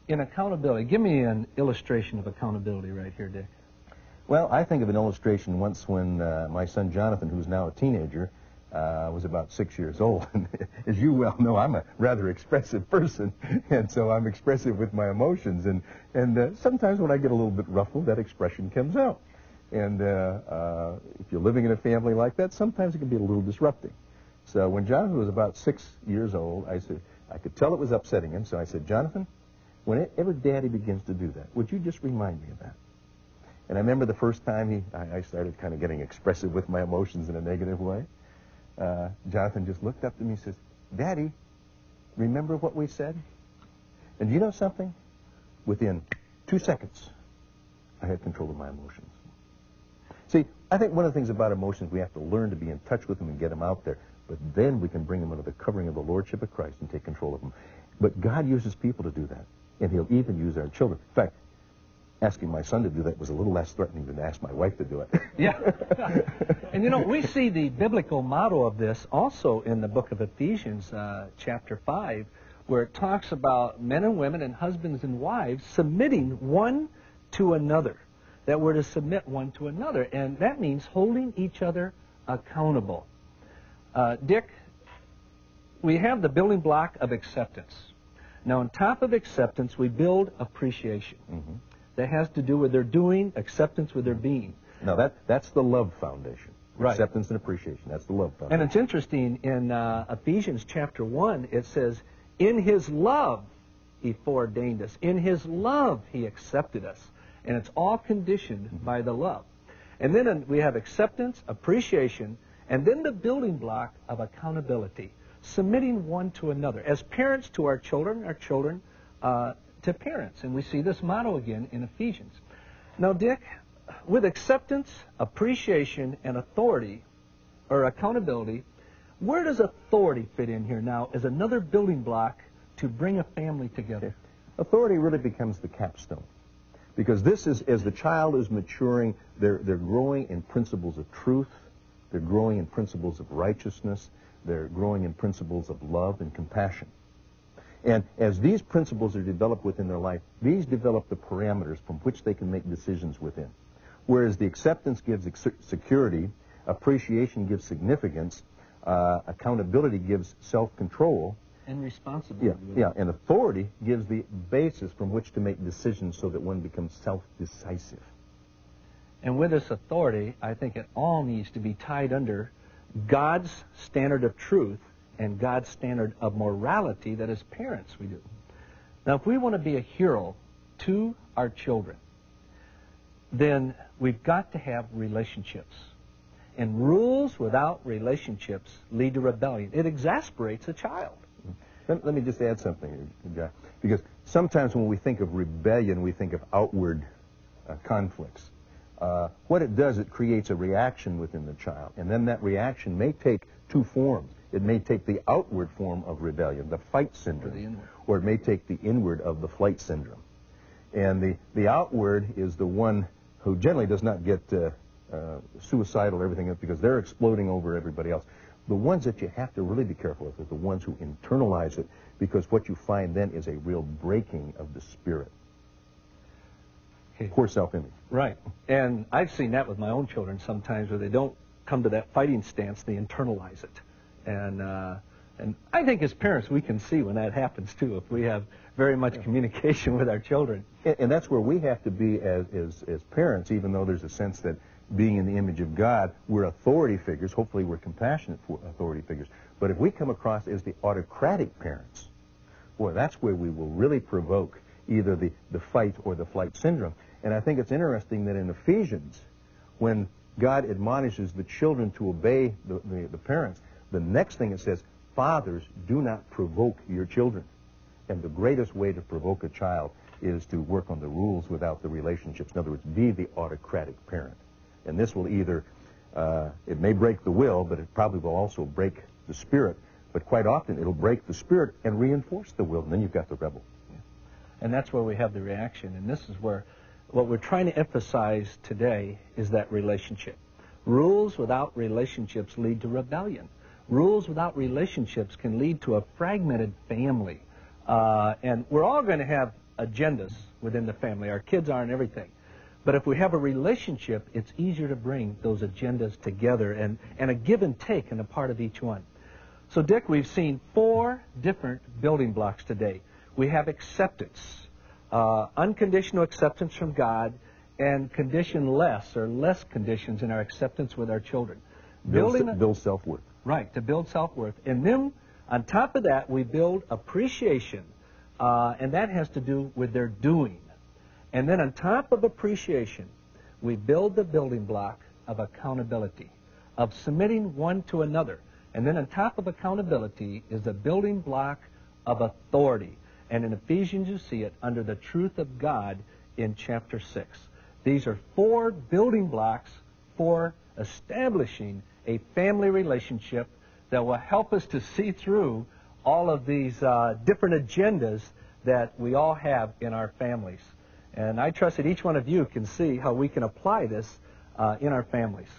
in accountability, give me an illustration of accountability right here, Dick. Well, I think of an illustration once when my son Jonathan, who's now a teenager, was about 6 years old. And as you well know, I'm a rather expressive person, and so I'm expressive with my emotions. And sometimes when I get a little bit ruffled, that expression comes out. And if you're living in a family like that, sometimes it can be a little disrupting. So when Jonathan was about 6 years old, I could tell it was upsetting him, so I said, Jonathan, whenever Daddy begins to do that, would you just remind me of that? And I remember the first time I started kind of getting expressive with my emotions in a negative way. Jonathan just looked up to me and says, Daddy, remember what we said? And you know something? Within 2 seconds, I had control of my emotions. See, I think one of the things about emotions, we have to learn to be in touch with them and get them out there. But then we can bring them under the covering of the Lordship of Christ and take control of them. But God uses people to do that. And He'll even use our children. In fact, asking my son to do that was a little less threatening than to ask my wife to do it. Yeah. And you know, we see the biblical model of this also in the book of Ephesians, chapter 5, where it talks about men and women and husbands and wives submitting one to another. That we're to submit one to another. And that means holding each other accountable. Dick, we have the building block of acceptance. Now, on top of acceptance, we build appreciation. Mm-hmm. That has to do with their doing, acceptance with their being. No, that's the love foundation. Right. Acceptance and appreciation. That's the love foundation. And it's interesting, in Ephesians chapter 1, it says, in His love He foreordained us. In His love He accepted us. And it's all conditioned by the love. And then we have acceptance, appreciation, and then the building block of accountability. Submitting one to another. As parents to our children to parents. And we see this motto again in Ephesians. Now, Dick, with acceptance, appreciation, and authority, or accountability, where does authority fit in here now as another building block to bring a family together? Authority really becomes the capstone. Because this is, as the child is maturing, they're growing in principles of truth, they're growing in principles of righteousness, they're growing in principles of love and compassion. And as these principles are developed within their life, these develop the parameters from which they can make decisions within. Whereas the acceptance gives security, appreciation gives significance, accountability gives self-control. And responsibility. Yeah, and authority gives the basis from which to make decisions so that one becomes self-decisive. And with this authority, I think it all needs to be tied under God's standard of truth and God's standard of morality that as parents we do. Now, if we want to be a hero to our children, then we've got to have relationships. And rules without relationships lead to rebellion. It exasperates a child. Let me just add something, John, because sometimes when we think of rebellion, we think of outward conflicts. What it does, it creates a reaction within the child, and then that reaction may take two forms. It may take the outward form of rebellion, the fight syndrome, or it may take the inward of the flight syndrome. And the outward is the one who generally does not get suicidal or everything else because they're exploding over everybody else. The ones that you have to really be careful with are the ones who internalize it, because what you find then is a real breaking of the spirit. Poor self-image. Right. And I've seen that with my own children sometimes where they don't come to that fighting stance, they internalize it. And I think as parents we can see when that happens too, if we have very much communication with our children. And that's where we have to be as parents, even though there's a sense that being in the image of God, we're authority figures. Hopefully we're compassionate for authority figures. But if we come across as the autocratic parents, boy, that's where we will really provoke either the fight or the flight syndrome. And I think it's interesting that in Ephesians, when God admonishes the children to obey the parents, the next thing it says, fathers, do not provoke your children. And the greatest way to provoke a child is to work on the rules without the relationships. In other words, be the autocratic parent. And this will either, it may break the will, but it probably will also break the spirit. But quite often it'll break the spirit and reinforce the will, and then you've got the rebel. Yeah. And that's where we have the reaction. And this is where what we're trying to emphasize today is that relationship. Rules without relationships lead to rebellion. Rules without relationships can lead to a fragmented family. And we're all going to have agendas within the family. Our kids are and everything. But if we have a relationship, it's easier to bring those agendas together and a give and take in a part of each one. So, Dick, we've seen 4 different building blocks today. We have acceptance, unconditional acceptance from God, and conditionless or less conditions in our acceptance with our children. Build self-worth. Right, to build self-worth. And then, on top of that, we build appreciation, and that has to do with their doing. And then on top of appreciation, we build the building block of accountability, of submitting one to another. And then on top of accountability is the building block of authority. And in Ephesians, you see it under the truth of God in chapter 6. These are 4 building blocks for establishing a family relationship that will help us to see through all of these different agendas that we all have in our families. And I trust that each one of you can see how we can apply this in our families.